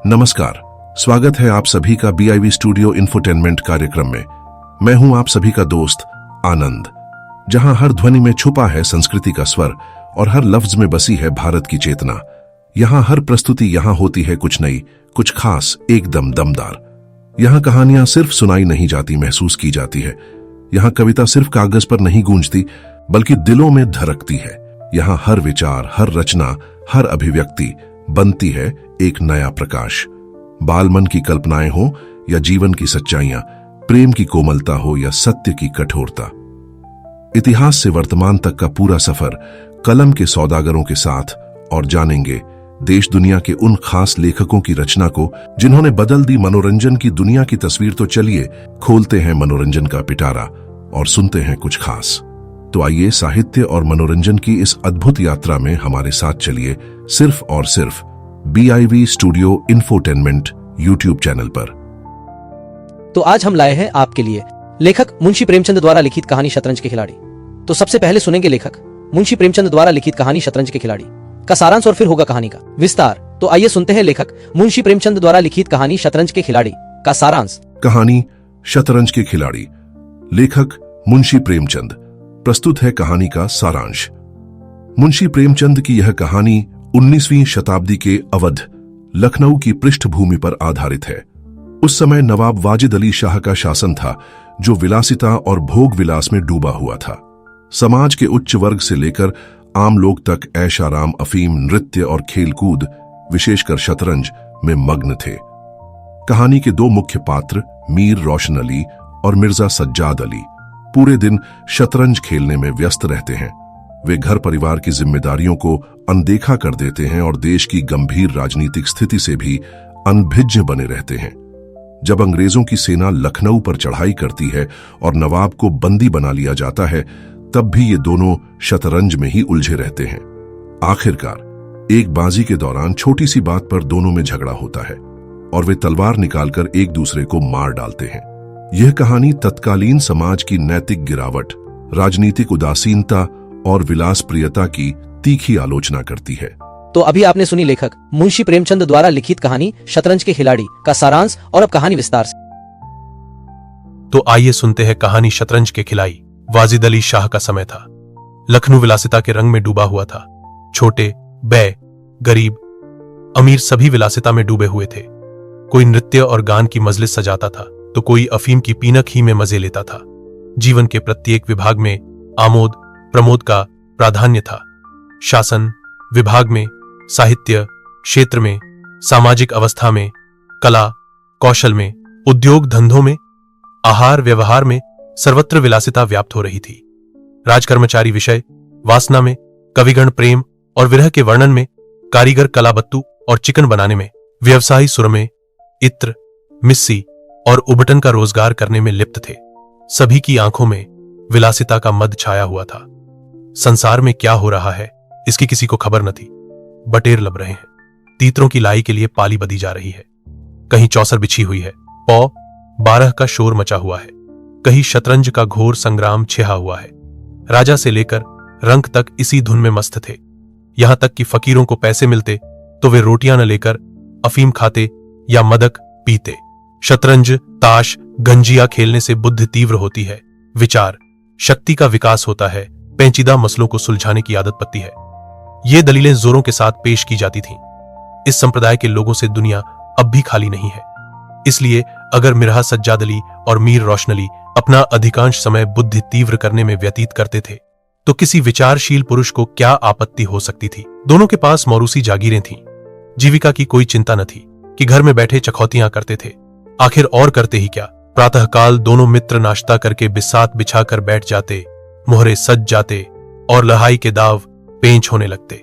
नमस्कार, स्वागत है आप सभी का BIV स्टूडियो इंफोटेनमेंट कार्यक्रम में। मैं हूं आप सभी का दोस्त आनंद, जहां हर ध्वनि में छुपा है संस्कृति का स्वर और हर लफ्ज में बसी है भारत की चेतना। यहां हर प्रस्तुति यहां होती है कुछ नई, कुछ खास, एकदम दमदार। यहां कहानियां सिर्फ सुनाई नहीं जाती, महसूस की जाती है। यहां कविता सिर्फ कागज पर नहीं गूंजती, बल्कि दिलों में धड़कती है। यहां हर विचार, हर रचना, हर अभिव्यक्ति बनती है एक नया प्रकाश। बालमन की कल्पनाएं हो या जीवन की सच्चाइयां, प्रेम की कोमलता हो या सत्य की कठोरता, इतिहास से वर्तमान तक का पूरा सफर कलम के सौदागरों के साथ। और जानेंगे देश दुनिया के उन खास लेखकों की रचना को जिन्होंने बदल दी मनोरंजन की दुनिया की तस्वीर। तो चलिए खोलते हैं मनोरंजन का पिटारा और सुनते हैं कुछ खास। तो आइए साहित्य और मनोरंजन की इस अद्भुत यात्रा में हमारे साथ चलिए, सिर्फ और सिर्फ BIV studio infotainment YouTube channel पर। तो आज हम लाए हैं आपके लिए लेखक मुंशी प्रेमचंद द्वारा लिखित कहानी शतरंज के खिलाड़ी। तो सबसे पहले सुनेंगे लेखक मुंशी प्रेमचंद द्वारा लिखित कहानी शतरंज के खिलाड़ी का सारांश और फिर होगा कहानी का विस्तार। तो आइए सुनते हैं लेखक मुंशी प्रेमचंद द्वारा लिखित कहानी शतरंज के खिलाड़ी का सारांश। कहानी शतरंज के खिलाड़ी, लेखक मुंशी प्रेमचंद। प्रस्तुत है कहानी का सारांश। मुंशी प्रेमचंद की यह कहानी 19वीं शताब्दी के अवध, लखनऊ की पृष्ठभूमि पर आधारित है। उस समय नवाब वाजिद अली शाह का शासन था, जो विलासिता और भोग विलास में डूबा हुआ था। समाज के उच्च वर्ग से लेकर आम लोग तक ऐशाराम, अफीम, नृत्य और खेलकूद, विशेषकर शतरंज में मग्न थे। कहानी के दो मुख्य पात्र मीर रोशन अली और मिर्जा सज्जाद अली पूरे दिन शतरंज खेलने में व्यस्त रहते हैं। वे घर परिवार की जिम्मेदारियों को अनदेखा कर देते हैं और देश की गंभीर राजनीतिक स्थिति से भी अनभिज्ञ बने रहते हैं। जब अंग्रेजों की सेना लखनऊ पर चढ़ाई करती है और नवाब को बंदी बना लिया जाता है, तब भी ये दोनों शतरंज में ही उलझे रहते हैं। आखिरकार एक बाजी के दौरान छोटी सी बात पर दोनों में झगड़ा होता है और वे तलवार निकालकर एक दूसरे को मार डालते हैं। यह कहानी तत्कालीन समाज की नैतिक गिरावट, राजनीतिक उदासीनता और विलास प्रियता की तीखी आलोचना करती है। तो अभी आपने सुनी लेखक मुंशी प्रेमचंद द्वारा लिखित कहानी शतरंज के खिलाड़ी का सारांश और अब कहानी विस्तार से। तो आइए सुनते हैं कहानी शतरंज के खिलाड़ी। वाजिद अली शाह का समय था। लखनऊ विलासिता के रंग में डूबा हुआ था। छोटे, बै, गरीब, अमीर सभी विलासिता में डूबे हुए थे। कोई नृत्य और गान की मजलिस सजाता था, तो कोई अफीम की पीनक ही में मजे लेता था। जीवन के प्रत्येक विभाग में आमोद प्रमोद का प्राधान्य था। शासन विभाग में, साहित्य क्षेत्र में, सामाजिक अवस्था में, कला कौशल में, उद्योग धंधों में, आहार व्यवहार में सर्वत्र विलासिता व्याप्त हो रही थी। राजकर्मचारी विषय वासना में, कविगण प्रेम और विरह के वर्णन में, कारीगर कलाबत्तू और चिकन बनाने में, व्यवसायी सुरमे, इत्र, मिस्सी और उबटन का रोजगार करने में लिप्त थे। सभी की आंखों में विलासिता का मद छाया हुआ था। संसार में क्या हो रहा है इसकी किसी को खबर न थी। बटेर लब रहे हैं, तीतरों की लाई के लिए पाली बदी जा रही है। कहीं चौसर बिछी हुई है, पौ 12 का शोर मचा हुआ है। कहीं शतरंज का घोर संग्राम छिहा हुआ है। राजा से लेकर रंक तक इसी धुन में मस्त थे। यहां तक कि फकीरों को पैसे मिलते तो वे रोटियां न लेकर अफीम खाते या मदक पीते। शतरंज, ताश, गंजिया खेलने से बुद्धि तीव्र होती है, विचार शक्ति का विकास होता है, पेचीदा मसलों को सुलझाने की आदत पड़ती है। ये दलीलें जोरों के साथ पेश की जाती थीं। इस संप्रदाय के लोगों से दुनिया अब भी खाली नहीं है। इसलिए अगर मिर्जा सज्जाद अली और मीर रोशन अली अपना अधिकांश समय बुद्धि तीव्र करने में व्यतीत करते थे, तो किसी विचारशील पुरुष को क्या आपत्ति हो सकती थी। दोनों के पास मौरूसी जागीरें थीं। जीविका की कोई चिंता न थी कि घर में बैठे चखौतियां करते थे। आखिर और करते ही क्या। प्रातःकाल दोनों मित्र नाश्ता करके बिसात बिछाकर बैठ जाते, मोहरे सज जाते और लहाई के दाव पेंच होने लगते।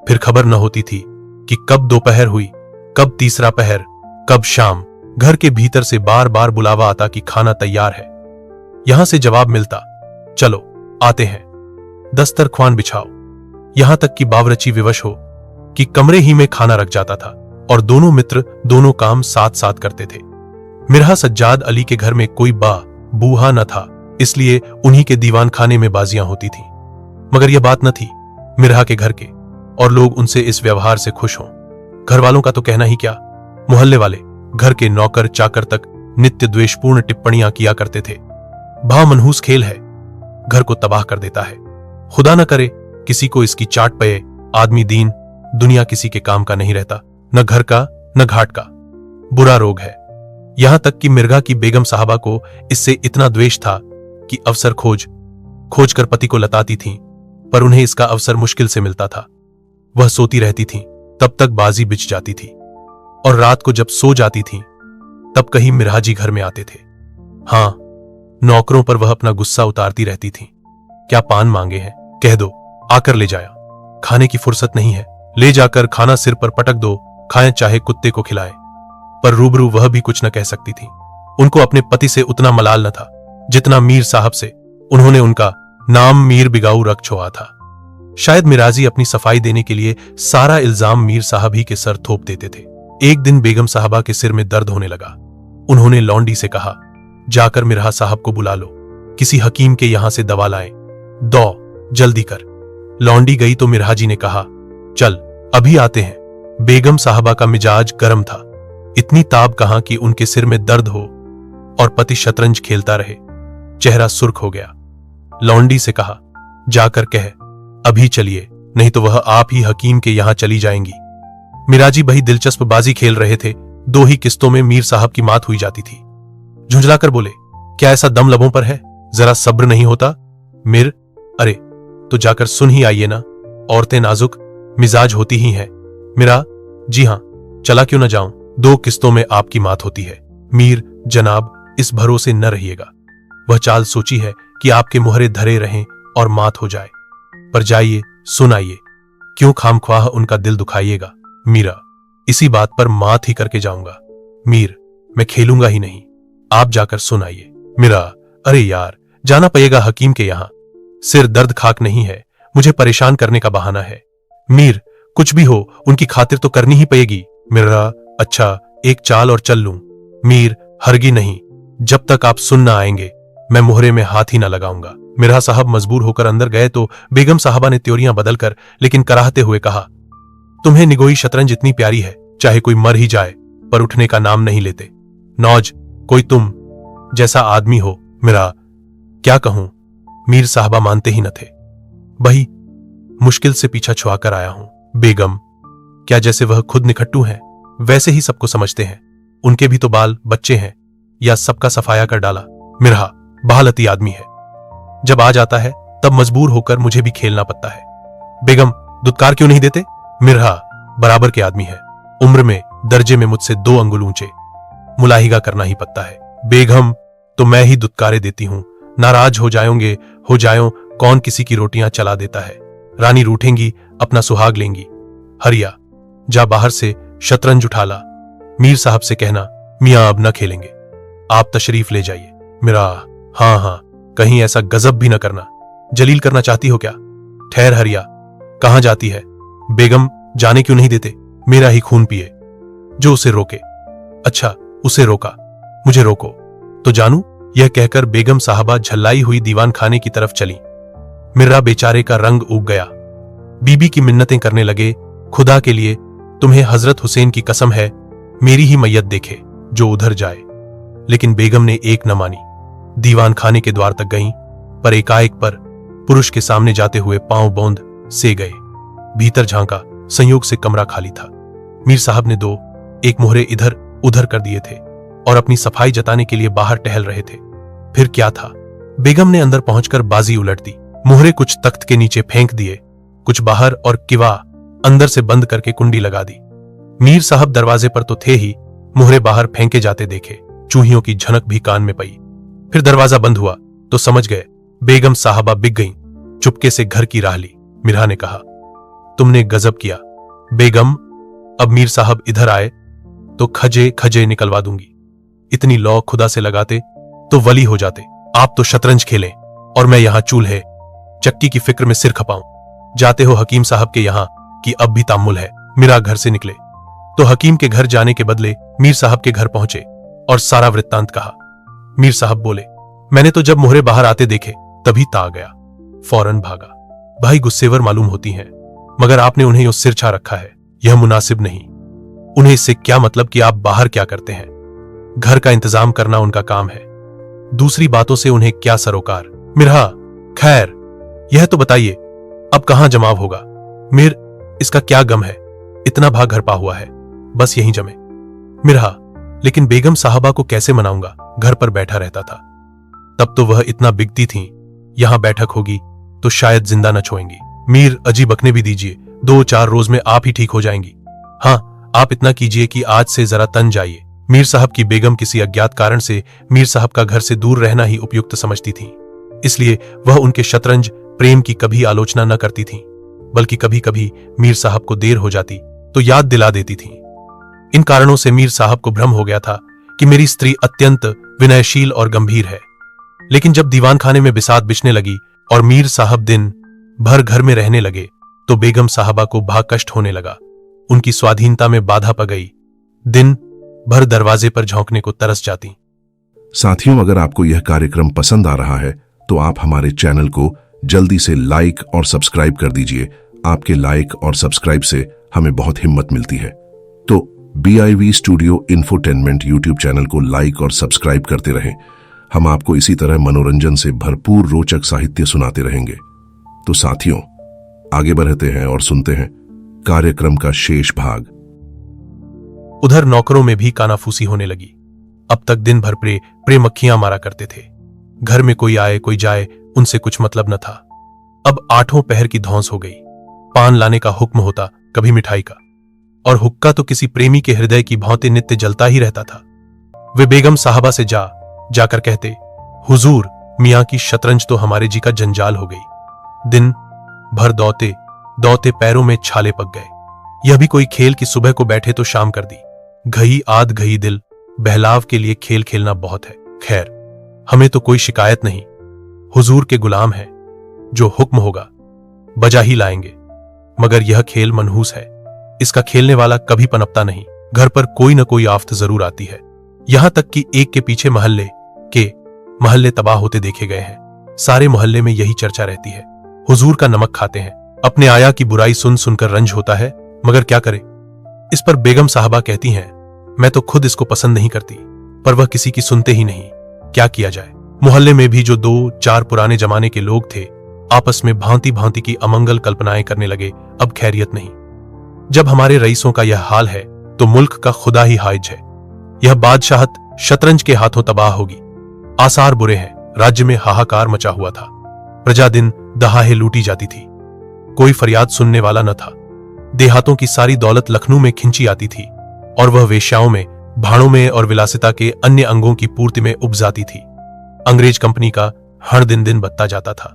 फिर खबर न होती थी कि कब दोपहर हुई, कब तीसरा पहर, कब शाम। घर के भीतर से बार बार बुलावा आता कि खाना तैयार है। यहां से जवाब मिलता, चलो आते हैं, दस्तरख्वान बिछाओ। यहां तक कि बावरची विवश हो कि कमरे ही में खाना रख जाता था और दोनों मित्र दोनों काम साथ साथ करते थे। मिर्जा सज्जाद अली के घर में कोई बूहा न था, इसलिए उन्हीं के दीवान खाने में बाजियां होती थीं। मगर यह बात न थी मिर्जा के घर के, और लोग उनसे इस व्यवहार से खुश हों। घर वालों का तो कहना ही क्या, मोहल्ले वाले, घर के नौकर चाकर तक नित्य द्वेषपूर्ण टिप्पणियां किया करते थे। भा मनहूस खेल है, घर को तबाह कर देता है। खुदा न करे किसी को इसकी चाट पये। आदमी दीन, दुनिया किसी के काम का नहीं रहता, न घर का न घाट का। बुरा रोग है। यहां तक कि मिर्गा की बेगम साहबा को इससे इतना द्वेष था कि अवसर खोज कर पति को लताती थीं, पर उन्हें इसका अवसर मुश्किल से मिलता था। वह सोती रहती थीं, तब तक बाजी बिछ जाती थी, और रात को जब सो जाती थीं, तब कहीं मिर्हाजी घर में आते थे। हां, नौकरों पर वह अपना गुस्सा उतारती रहती थीं। क्या पान मांगे हैं? कह दो, आकर ले जाया। खाने की फुर्सत नहीं है, ले जाकर खाना सिर पर पटक दो, खाएं चाहे कुत्ते को खिलाए। पर रूबरू वह भी कुछ न कह सकती थी। उनको अपने पति से उतना मलाल न था जितना मीर साहब से। उन्होंने उनका नाम मीर बिगाऊ रख छोड़ा था। शायद मिराजी अपनी सफाई देने के लिए सारा इल्जाम मीर साहब ही के सर थोप देते थे। एक दिन बेगम साहबा के सिर में दर्द होने लगा। उन्होंने लौंडी से कहा, जाकर मिर्हा साहब को बुला लो, किसी हकीम के यहां से दवा लाएं। दो, जल्दी कर। लौंडी गई तो मिर्हाजी ने कहा, चल अभी आते हैं। बेगम साहबा का मिजाज गर्म था। इतनी ताब कहां कि उनके सिर में दर्द हो और पति शतरंज खेलता रहे। चेहरा सुर्ख हो गया। लौंडी से कहा, जाकर कह अभी चलिए, नहीं तो वह आप ही हकीम के यहां चली जाएंगी। मिराजी भाई दिलचस्प बाजी खेल रहे थे। 2 ही किस्तों में मीर साहब की मात हुई जाती थी। झुंझलाकर बोले, क्या ऐसा दम लबों पर है? जरा सब्र नहीं होता? मिर, अरे तो जाकर सुन ही आइए ना। औरतें नाजुक मिजाज होती ही हैं। मिरा, जी हां, चला क्यों न जाऊं? 2 किस्तों में आपकी मात होती है। मीर, जनाब, इस भरोसे न रहिएगा। वह चाल सोची है कि आपके मुहरे धरे रहें और मात हो जाए। पर जाइए, सुन आइए, क्यों खामख्वाह उनका दिल दुखाइएगा? मीरा, इसी बात पर मात ही करके जाऊंगा। मीर, मैं खेलूंगा ही नहीं, आप जाकर सुन आइए। मीरा, अरे यार, जाना पड़ेगा हकीम के यहां। सिर दर्द खाक नहीं है, मुझे परेशान करने का बहाना है। मीर, कुछ भी हो, उनकी खातिर तो करनी ही पड़ेगी। मीरा, अच्छा, एक चाल और चल लूं। मीर, हरगी नहीं, जब तक आप सुन ना आएंगे मैं मुहरे में हाथ ही ना लगाऊंगा। मिर्हा साहब मजबूर होकर अंदर गए तो बेगम साहबा ने त्योरियां बदलकर लेकिन कराहते हुए कहा, तुम्हें निगोई शतरंज इतनी प्यारी है, चाहे कोई मर ही जाए पर उठने का नाम नहीं लेते। नौज, कोई तुम जैसा आदमी हो। मिरा, क्या कहूं? मीर साहबा मानते ही न थे। बही, मुश्किल से पीछा छुआकर आया हूं। बेगम, क्या जैसे वह खुद निखट्टू हैं वैसे ही सबको समझते हैं? उनके भी तो बाल बच्चे हैं, या सबका सफाया कर डाला? मिर्हा बहालती आदमी है, जब आ जाता है तब मजबूर होकर मुझे भी खेलना पड़ता है। बेगम, दुत्कार क्यों नहीं देते? मिर्हा बराबर के आदमी है, उम्र में दर्जे में मुझसे 2 अंगुल ऊंचे, मुलाहिगा करना ही पड़ता है। बेगम, तो मैं ही दुत्कारे देती हूं, नाराज हो जायो, कौन किसी की रोटियां चला देता है। रानी रूठेंगी, अपना सुहाग लेंगी। हरिया, जा बाहर से शतरंज उठा ला। मीर साहब से कहना, मियां अब न खेलेंगे, आप तशरीफ ले जाइए। मिरा, हाँ, कहीं ऐसा गजब भी न करना। जलील करना चाहती हो क्या? ठहर हरिया, कहां जाती है? बेगम, जाने क्यों नहीं देते? मेरा ही खून पिए, जो उसे रोके। अच्छा, उसे रोका, मुझे रोको तो जानू। यह कहकर बेगम साहबा झल्लाई हुई दीवान खाने की तरफ चली। मिर्रा बेचारे का रंग उग गया। बीबी की मिन्नतें करने लगे, खुदा के लिए तुम्हें हजरत हुसैन की कसम है, मेरी ही मैयत देखे जो उधर जाए। लेकिन बेगम ने एक न मानी। दीवान खाने के द्वार तक गईं, पर एकाएक पर पुरुष के सामने जाते हुए पांव बौंद से गए। भीतर झांका, संयोग से कमरा खाली था। मीर साहब ने 2 एक मोहरे इधर उधर कर दिए थे और अपनी सफाई जताने के लिए बाहर टहल रहे थे। फिर क्या था, बेगम ने अंदर पहुंचकर बाजी उलट दी। मोहरे कुछ तख्त के नीचे फेंक दिए, कुछ बाहर, और किवा अंदर से बंद करके कुंडी लगा दी। मीर साहब दरवाजे पर तो थे ही, मोहरे बाहर फेंके जाते देखे। चूहियों की झनक भी कान में पई। फिर दरवाजा बंद हुआ तो समझ गए बेगम साहबा बिक गईं। चुपके से घर की राह ली। मिर्हा ने कहा, तुमने गजब किया बेगम, अब मीर साहब इधर आए तो खजे खजे निकलवा दूंगी। इतनी लौ खुदा से लगाते तो वली हो जाते। आप तो शतरंज खेलें और मैं यहां चूल्हे चक्की की फिक्र में सिर खपाऊं। जाते हो हकीम साहब के यहां कि अब भी तामुल है। मिरा घर से निकले तो हकीम के घर जाने के बदले मीर साहब के घर पहुंचे और सारा वृत्तांत कहा। मीर साहब बोले, मैंने तो जब मोहरे बाहर आते देखे तभी ता गया, फौरन भागा। भाई गुस्सेवर मालूम होती हैं, मगर आपने उन्हें उस सिर छा रखा है, यह मुनासिब नहीं। उन्हें इससे क्या मतलब कि आप बाहर क्या करते हैं? घर का इंतजाम करना उनका काम है। दूसरी बातों से उन्हें क्या सरोकार? मिर्हा, खैर, यह तो बताइए, अब कहां जमाव होगा? मिर, इसका क्या गम है? इतना भाग घर पा हुआ है, बस यहीं जमे। मिर्हा, लेकिन बेगम साहबा को कैसे मनाऊंगा? घर पर बैठा रहता था। तब तो वह इतना बिगती थीं, यहां बैठक होगी तो शायद जिंदा न छोएंगी। मीर, अजी बकने भी दीजिए, 2-4 रोज में आप ही ठीक हो जाएंगी। हाँ, आप इतना कीजिए कि आज से जरा तन जाइए। मीर साहब की बेगम किसी अज्ञात कारण से मीर साहब का घर से दूर रहना ही उपयुक्त समझती थीं। इसलिए वह उनके शतरंज प्रेम की कभी आलोचना न करती थीं, बल्कि कभी कभी मीर साहब को देर हो जाती तो याद दिला देती थीं। इन कारणों से मीर साहब को भ्रम हो गया था कि मेरी स्त्री अत्यंत विनयशील और गंभीर है। लेकिन जब दीवान खाने में बिसात बिछने लगी और मीर साहब दिन भर घर में रहने लगे तो बेगम साहबा को भाग कष्ट होने लगा। उनकी स्वाधीनता में बाधा पड़ गई। दिन भर दरवाजे पर झोंकने को तरस जाती। साथियों, अगर आपको यह कार्यक्रम पसंद आ रहा है तो आप हमारे चैनल को जल्दी से लाइक और सब्सक्राइब कर दीजिए। आपके लाइक और सब्सक्राइब से हमें बहुत हिम्मत मिलती है। तो BIV studio infotainment YouTube channel को लाइक और सब्सक्राइब करते रहें। हम आपको इसी तरह मनोरंजन से भरपूर रोचक साहित्य सुनाते रहेंगे। तो साथियों, आगे बढ़ते हैं और सुनते हैं कार्यक्रम का शेष भाग। उधर नौकरों में भी कानाफूसी होने लगी। अब तक दिन भर प्रे मक्खियां मारा करते थे। घर में कोई आए कोई जाए, उनसे कुछ मतलब न था। अब 8 पहर की धौंस हो गई। पान लाने का हुक्म होता, कभी मिठाई का, और हुक्का तो किसी प्रेमी के हृदय की भांति नित्य जलता ही रहता था। वे बेगम साहबा से जाकर कहते, हुजूर, मियां की शतरंज तो हमारे जी का जंजाल हो गई। दिन भर दौते दौते पैरों में छाले पक गए। यह भी कोई खेल कि सुबह को बैठे तो शाम कर दी। घई आध घई दिल, बहलाव के लिए खेल खेलना बहुत है। खैर, हमें तो कोई शिकायत नहीं। हुजूर के गुलाम हैं, जो हुक्म होगा बजा ही लाएंगे। मगर यह खेल मनहूस है, इसका खेलने वाला कभी पनपता नहीं। घर पर कोई न कोई आफत जरूर आती है। यहां तक कि एक के पीछे महल्ले तबाह होते देखे गए हैं। सारे मोहल्ले में यही चर्चा रहती है। हुजूर का नमक खाते हैं। अपने आया की बुराई सुन सुनकर रंज होता है, मगर क्या करे। इस पर बेगम साहबा कहती हैं, मैं तो खुद इसको पसंद नहीं करती, पर वह किसी की सुनते ही नहीं। क्या किया जाए। मोहल्ले में भी जो 2-4 पुराने जमाने के लोग थे, आपस में भांति भांति की अमंगल कल्पनाएं करने लगे। अब खैरियत नहीं। जब हमारे रईसों का यह हाल है तो मुल्क का खुदा ही हाइज है। यह बादशाहत शतरंज के हाथों तबाह होगी। आसार बुरे हैं। राज्य में हाहाकार मचा हुआ था। प्रजा दिन दहाड़े लूटी जाती थी। कोई फरियाद सुनने वाला न था। देहातों की सारी दौलत लखनऊ में खिंची आती थी और वह वेश्याओं में, भाड़ों में और विलासिता के अन्य अंगों की पूर्ति में उब जाती थी। अंग्रेज कंपनी का हर दिन दिन बढ़ता जाता था।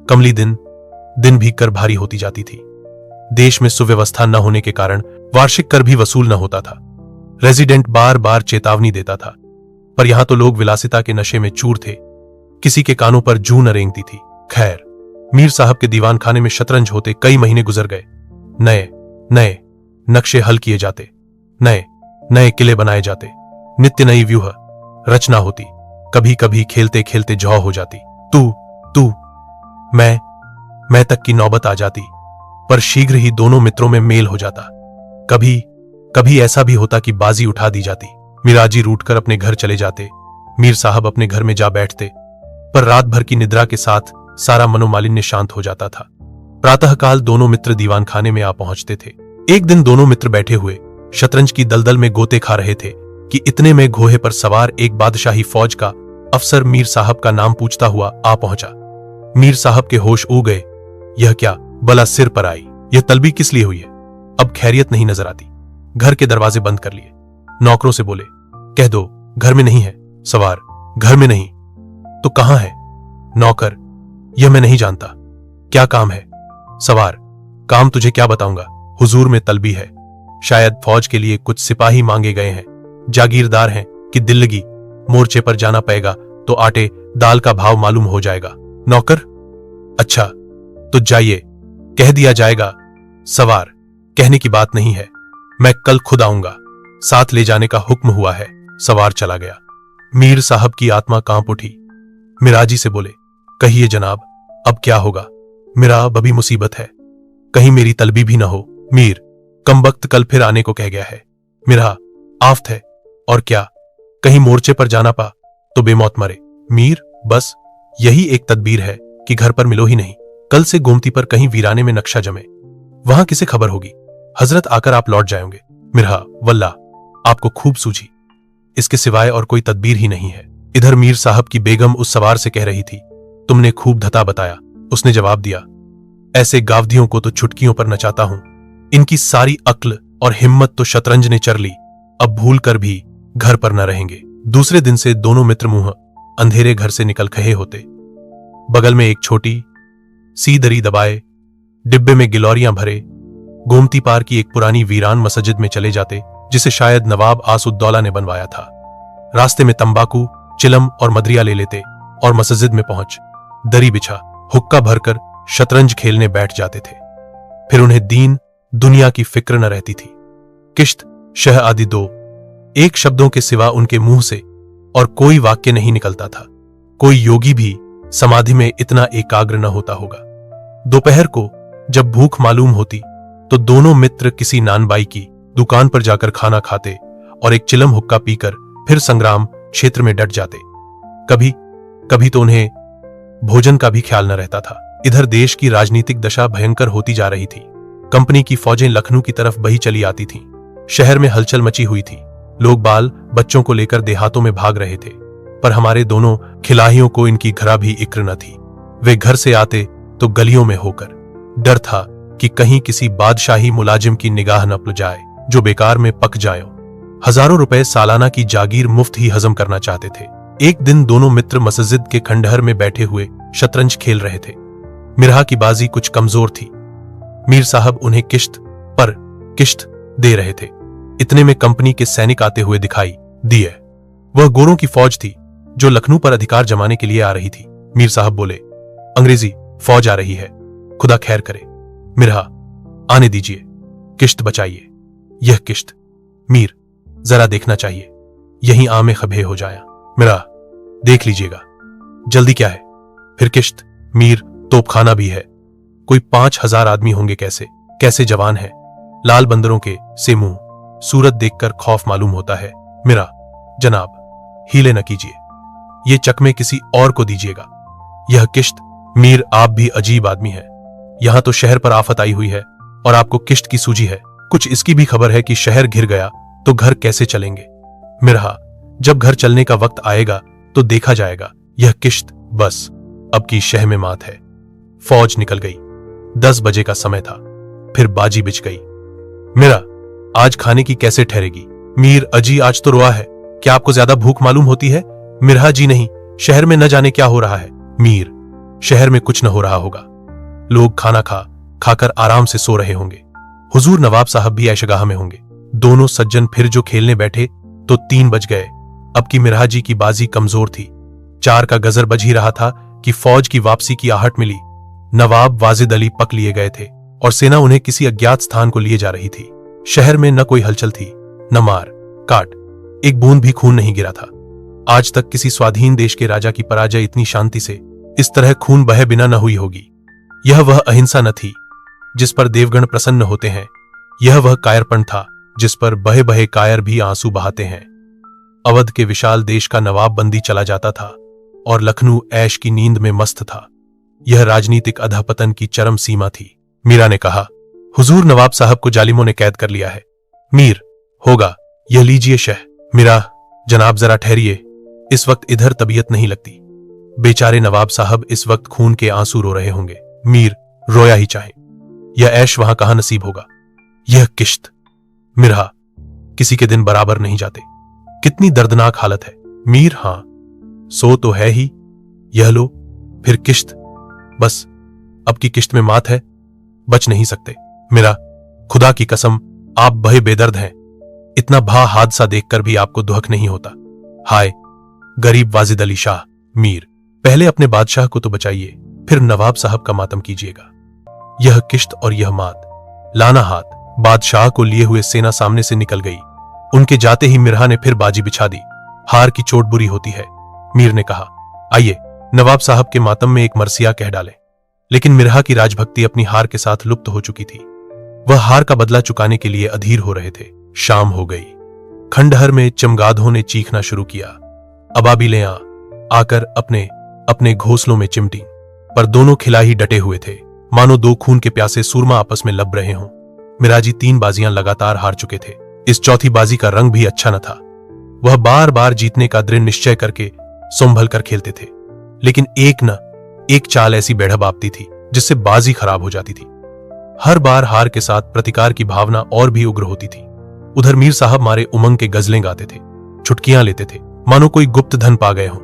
कमली दिन भी कर भारी होती जाती थी। देश में सुव्यवस्था न होने के कारण वार्षिक कर भी वसूल न होता था। रेजिडेंट बार बार चेतावनी देता था, पर यहां तो लोग विलासिता के नशे में चूर थे। किसी के कानों पर जूं न रेंगती थी। खैर, मीर साहब के दीवान खाने में शतरंज होते कई महीने गुजर गए। नए नए नक्शे हल किए जाते, नए नए किले बनाए जाते, नित्य नई व्यूह रचना होती। कभी कभी खेलते खेलते जौ हो जाती। तू मैं तक की नौबत आ जाती, पर शीघ्र ही दोनों मित्रों में मेल हो जाता। कभी ऐसा भी होता कि बाजी उठा दी जाती। मिराजी रूठकर अपने घर चले जाते। मीर साहब अपने घर में जा बैठते, पर रात भर की निद्रा के साथ सारा मनोमालिन्य शांत हो जाता था। प्रातःकाल दोनों मित्र दीवान खाने में आ पहुंचते थे। एक दिन दोनों मित्र बैठे हुए शतरंज की दलदल में गोते खा रहे थे कि इतने में घोड़े पर सवार एक बादशाही फौज का अफसर मीर साहब का नाम पूछता हुआ आ पहुंचा। मीर साहब के होश उड़ गए। यह क्या बला सिर पर आई? यह तलबी किस लिए हुई है? अब खैरियत नहीं नजर आती। घर के दरवाजे बंद कर लिए। नौकरों से बोले, कह दो घर में नहीं है। सवार, घर में नहीं तो कहां है? नौकर, यह मैं नहीं जानता। क्या काम है? सवार, काम तुझे क्या बताऊंगा, हुजूर में तलबी है। शायद फौज के लिए कुछ सिपाही मांगे गए हैं। जागीरदार हैं कि दिल्लगी मोर्चे पर जाना पड़ेगा तो आटे दाल का भाव मालूम हो जाएगा। नौकर, अच्छा तो जाइए, कह दिया जाएगा। सवार, कहने की बात नहीं है, मैं कल खुद आऊंगा। साथ ले जाने का हुक्म हुआ है। सवार चला गया। मीर साहब की आत्मा कांप उठी। मिराजी से बोले, कहिए जनाब, अब क्या होगा? मेरा बड़ी मुसीबत है, कहीं मेरी तलबी भी ना हो। मीर, कमबख्त कल फिर आने को कह गया है। मिरहा, आफत है। और क्या, कहीं मोर्चे पर जाना पा तो बेमौत मरे। मीर, बस यही एक तदबीर है कि घर पर मिलो ही नहीं। कल से गोमती पर कहीं वीराने में नक्शा जमे, वहां किसे खबर होगी। हजरत आकर आप लौट जाओगे। मिरहा, वल्लाह आपको खूब सूझी, इसके सिवाय और कोई तदबीर ही नहीं है। इधर मीर साहब की बेगम उस सवार से कह रही थी, तुमने खूब धता बताया। उसने जवाब दिया, ऐसे गावधियों को तो छुटकियों पर नचाता हूं। इनकी सारी अक्ल और हिम्मत तो शतरंज ने चर ली, अब भूल कर भी घर पर न रहेंगे। दूसरे दिन से दोनों मित्र मुंह अंधेरे घर से निकल खहे होते। बगल में एक छोटी सी दरी दबाए, डिब्बे में गिलौरियां भरे, गोमती पार की एक पुरानी वीरान मस्जिद में चले जाते, जिसे शायद नवाब आसुद्दौला ने बनवाया था। रास्ते में तंबाकू, चिलम और मदरिया ले लेते और मस्जिद में पहुंच दरी बिछा हुक्का भरकर शतरंज खेलने बैठ जाते थे। फिर उन्हें दीन दुनिया की फिक्र न रहती थी। किश्त, शह आदि दो एक शब्दों के सिवा उनके मुंह से और कोई वाक्य नहीं निकलता था। कोई योगी भी समाधि में इतना एकाग्र न होता होगा। दोपहर को जब भूख मालूम होती तो दोनों मित्र किसी नानबाई की दुकान पर जाकर खाना खाते और एक चिलम हुक्का पीकर फिर संग्राम क्षेत्र में डट जाते। कभी कभी तो उन्हें भोजन का भी ख्याल न रहता था। इधर देश की राजनीतिक दशा भयंकर होती जा रही थी। कंपनी की फौजें लखनऊ की तरफ बही चली आती थीं। शहर में हलचल मची हुई थी। लोग बाल बच्चों को लेकर देहातों में भाग रहे थे, पर हमारे दोनों खिलाहियों को इनकी घरा भी इक्र न थी। वे घर से आते तो गलियों में होकर। डर था कि कहीं किसी बादशाही मुलाजिम की निगाह न पड़ जाए जो बेकार में पक जाए। हजारों रुपए सालाना की जागीर मुफ्त ही हजम करना चाहते थे। एक दिन दोनों मित्र मस्जिद के खंडहर में बैठे हुए शतरंज खेल रहे थे। मिरहा की बाजी कुछ कमजोर थी। मीर साहब उन्हें किश्त पर किश्त दे रहे थे। इतने में कंपनी के सैनिक आते हुए दिखाई दिए। वह गोरों की फौज थी जो लखनऊ पर अधिकार जमाने के लिए आ रही थी। मीर साहब बोले, अंग्रेजी फौज आ रही है, खुदा खैर करे। मिरहा, आने दीजिए, किश्त बचाइए। यह किश्त। मीर, जरा देखना चाहिए, यहीं आमे खबे हो जाया। मिरहा, देख लीजिएगा, जल्दी क्या है। फिर किश्त। मीर, तोपखाना भी है, कोई 5,000 आदमी होंगे। कैसे कैसे जवान है, लाल बंदरों के से मुंह, सूरत देखकर खौफ मालूम होता है। मिरा, जनाब हीले न कीजिए, ये चकमे किसी और को दीजिएगा। यह किश्त। मीर, आप भी अजीब आदमी हैं। यहां तो शहर पर आफत आई हुई है और आपको किश्त की सूझी है। कुछ इसकी भी खबर है कि शहर घिर गया तो घर कैसे चलेंगे। मिरहा, जब घर चलने का वक्त आएगा तो देखा जाएगा। यह किश्त बस, अब की शह में मात है। फौज निकल गई। 10 बजे का समय था। फिर बाजी बिछ गई। मिरा, आज खाने की कैसे ठहरेगी। मीर, अजी आज तो रुआ है, क्या आपको ज्यादा भूख मालूम होती है। मिरहा, जी नहीं, शहर में न जाने क्या हो रहा है। मीर, शहर में कुछ न हो रहा होगा, लोग खाना खाकर आराम से सो रहे होंगे। हुजूर नवाब साहब भी ऐशगाह में होंगे। दोनों सज्जन फिर जो खेलने बैठे तो 3 बज गए। अब की मिरहा जी की बाजी कमजोर थी। 4 का गजर बज ही रहा था कि फौज की वापसी की आहट मिली। नवाब वाजिद अली पक लिए गए थे और सेना उन्हें किसी अज्ञात स्थान को लिए जा रही थी। शहर में न कोई हलचल थी, न मार काट, एक बूंद भी खून नहीं गिरा था। आज तक किसी स्वाधीन देश के राजा की पराजय इतनी शांति से, इस तरह खून बहे बिना न हुई होगी। यह वह अहिंसा न थी जिस पर देवगण प्रसन्न होते हैं। यह वह कायरपन था जिस पर बहे बहे कायर भी आंसू बहाते हैं। अवध के विशाल देश का नवाब बंदी चला जाता था और लखनऊ ऐश की नींद में मस्त था। यह राजनीतिक अधपतन की चरम सीमा थी। मीरा ने कहा, हुजूर नवाब साहब को जालिमों ने कैद कर लिया है। मीर, होगा, यह लीजिए शह। मीरा, जनाब जरा ठहरिए, इस वक्त इधर तबीयत नहीं लगती। बेचारे नवाब साहब इस वक्त खून के आंसू रो रहे होंगे। मीर, रोया ही चाहे, यह ऐश वहां कहां नसीब होगा। यह किश्त। मिरहा, किसी के दिन बराबर नहीं जाते, कितनी दर्दनाक हालत है। मीर, हां, सो तो है ही। यह लो, फिर किश्त। बस, अब की किश्त में मात है, बच नहीं सकते। मिरा, खुदा की कसम, आप बहे बेदर्द हैं। इतना भा हादसा देखकर भी आपको दुहक नहीं होता। हाय गरीब वाजिद अली शाह। मीर, पहले अपने बादशाह को तो बचाइए, फिर नवाब साहब का मातम कीजिएगा। यह किश्त और यह मात। लाना हाथ। बादशाह को लिए हुए सेना सामने से निकल गई। उनके जाते ही मिरहा ने फिर बाजी बिछा दी। हार की चोट बुरी होती है। मीर ने कहा, आइए नवाब साहब के मातम में एक मरसिया कह डालें। लेकिन मिरहा की राजभक्ति अपनी हार के साथ लुप्त हो चुकी थी। वह हार का बदला चुकाने के लिए अधीर हो रहे थे। शाम हो गई। खंडहर में चमगादड़ों ने चीखना शुरू किया। अबाबिलें आकर अपने अपने घोंसलों में चिमटी, पर दोनों खिलाड़ी डटे हुए थे, मानो दो खून के प्यासे सूरमा आपस में लब रहे हों। मिराजी 3 बाजियां लगातार हार चुके थे। इस चौथी बाजी का रंग भी अच्छा न था। वह बार बार जीतने का दृढ़ निश्चय करके संभल कर खेलते थे, लेकिन एक चाल ऐसी बेढब आपती थी जिससे बाजी खराब हो जाती थी। हर बार हार के साथ प्रतिकार की भावना और भी उग्र होती थी। उधर मीर साहब मारे उमंग के गजलें गाते थे, छुटकियां लेते थे, मानो कोई गुप्त धन पा गए हों।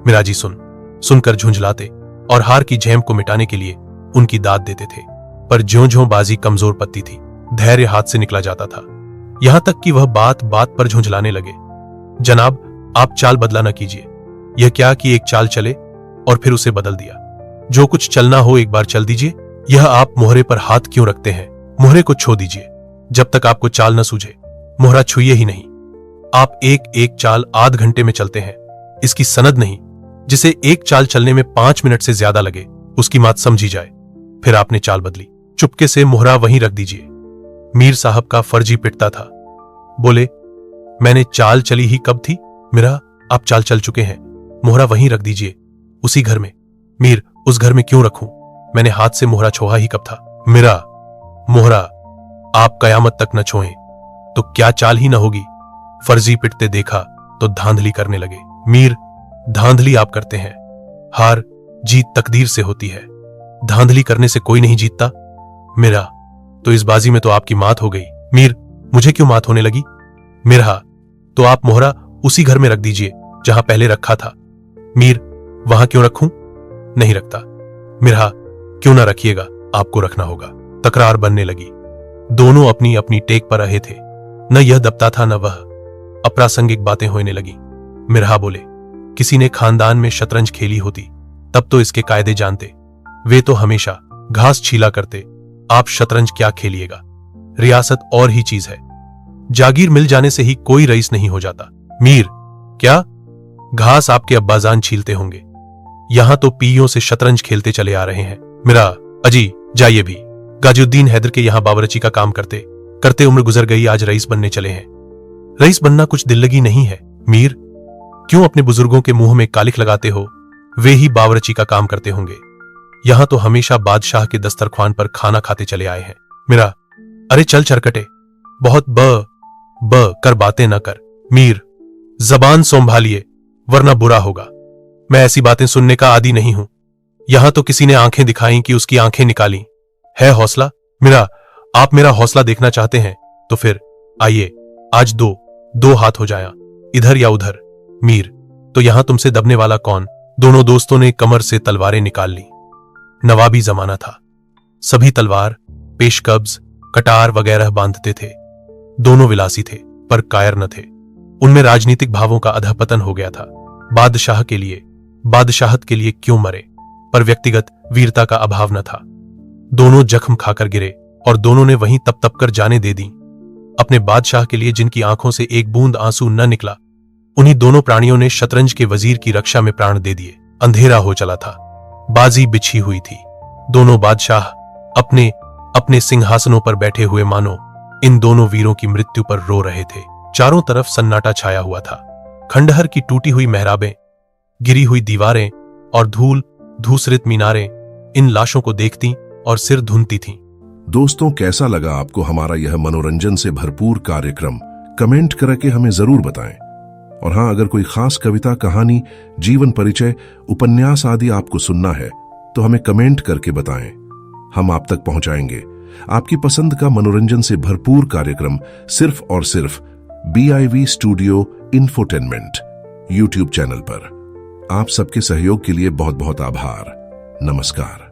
मिराजी सुनकर झुंझलाते और हार की झेम को मिटाने के लिए उनकी दाद देते थे, पर ज्यों-ज्यों बाजी कमजोर पड़ती थी, धैर्य हाथ से निकला जाता था। यहां तक कि वह बात बात पर झुंझलाने लगे। जनाब, आप चाल बदला न कीजिए। यह क्या कि एक चाल चले और फिर उसे बदल दिया। जो कुछ चलना हो एक बार चल दीजिए। यह आप मोहरे पर हाथ क्यों रखते हैं? मोहरे को छो दीजिए। जब तक आपको चाल न सूझे मोहरा छुइए ही नहीं। आप एक चाल आध घंटे में चलते हैं, इसकी सनद नहीं। जिसे एक चाल चलने में 5 मिनट से ज्यादा लगे उसकी मात समझी जाए। फिर आपने चाल बदली, चुपके से मोहरा वहीं रख दीजिए। मीर साहब का फर्जी पिटता था। बोले, मैंने चाल चली ही कब थी? मिरा, आप चाल चल चुके हैं, मोहरा वहीं रख दीजिए, उसी घर में। मीर, उस घर में क्यों रखूं? मैंने हाथ से मोहरा छोहा ही कब था? मिरा, मोहरा आप कयामत तक न छोएं तो क्या चाल ही न होगी। फर्जी पिटते देखा तो धांधली करने लगे। मीर, धांधली आप करते हैं। हार जीत तकदीर से होती है, धांधली करने से कोई नहीं जीतता। मिरा, तो इस बाजी में तो आपकी मात हो गई। मीर, मुझे क्यों मात होने लगी? मिरा, तो आप मोहरा उसी घर में रख दीजिए जहां पहले रखा था। मीर, वहां क्यों रखूं? नहीं रखता। मिरा, क्यों ना रखिएगा, आपको रखना होगा। तकरार बनने लगी। दोनों अपनी अपनी टेक पर रहे थे, न यह दबता था न वह। अप्रासंगिक बातें होने लगी। मिर्हा बोले, किसी ने खानदान में शतरंज खेली होती तब तो इसके कायदे जानते। वे तो हमेशा घास छीला करते, आप शतरंज क्या खेलिएगा? रियासत और ही चीज है, जागीर मिल जाने से ही कोई रईस नहीं हो जाता। मीर, क्या घास आपके अब्बाजान छीलते होंगे, यहां तो पीयों से शतरंज खेलते चले आ रहे हैं। मिरा, अजी जाइए भी। गाजिउद्दीन हैदर के यहां बावर्ची का काम करते करते उम्र गुजर गई, आज रईस बनने चले हैं। रईस बनना कुछ दिल लगी नहीं है। मीर, क्यों अपने बुजुर्गों के मुंह में कालिख लगाते हो? वे ही बावर्ची का काम करते होंगे, यहां तो हमेशा बादशाह के दस्तरख्वान पर खाना खाते चले आए हैं। मिरा, अरे चल चरकटे, बहुत ब कर बातें न कर। मीर, जबान संभालिए वरना बुरा होगा। मैं ऐसी बातें सुनने का आदी नहीं हूं। यहां तो किसी ने आंखें दिखाई कि उसकी आंखें निकाली। है हौसला? मिरा, आप मेरा हौसला देखना चाहते हैं तो फिर आइए, आज दो हाथ हो जाया, इधर या उधर। मीर, तो यहां तुमसे दबने वाला कौन? दोनों दोस्तों ने कमर से तलवारें निकाल ली। नवाबी जमाना था, सभी तलवार, पेशकब्ज, कटार वगैरह बांधते थे। दोनों विलासी थे पर कायर न थे। उनमें राजनीतिक भावों का अधःपतन हो गया था। बादशाहत के लिए क्यों मरे, पर व्यक्तिगत वीरता का अभाव न था। दोनों जख्म खाकर गिरे और दोनों ने वहीं तप कर जाने दे दी। अपने बादशाह के लिए जिनकी आंखों से एक बूंद आंसू न निकला, उन्हीं दोनों प्राणियों ने शतरंज के वजीर की रक्षा में प्राण दे दिए। अंधेरा हो चला था, बाजी बिछी हुई थी। दोनों बादशाह अपने अपने सिंहासनों पर बैठे हुए मानो इन दोनों वीरों की मृत्यु पर रो रहे थे। चारों तरफ सन्नाटा छाया हुआ था। खंडहर की टूटी हुई मेहराबें, गिरी हुई दीवारें और धूसरित मीनारें इन लाशों को देखती और सिर धुनती थीं। दोस्तों, कैसा लगा आपको हमारा यह मनोरंजन से भरपूर कार्यक्रम? कमेंट करके हमें जरूर बताएं। और हाँ, अगर कोई खास कविता, कहानी, जीवन परिचय, उपन्यास आदि आपको सुनना है तो हमें कमेंट करके बताएं, हम आप तक पहुंचाएंगे आपकी पसंद का मनोरंजन से भरपूर कार्यक्रम सिर्फ और सिर्फ BIV studio infotainment YouTube channel पर। आप सबके सहयोग के लिए बहुत बहुत आभार। नमस्कार।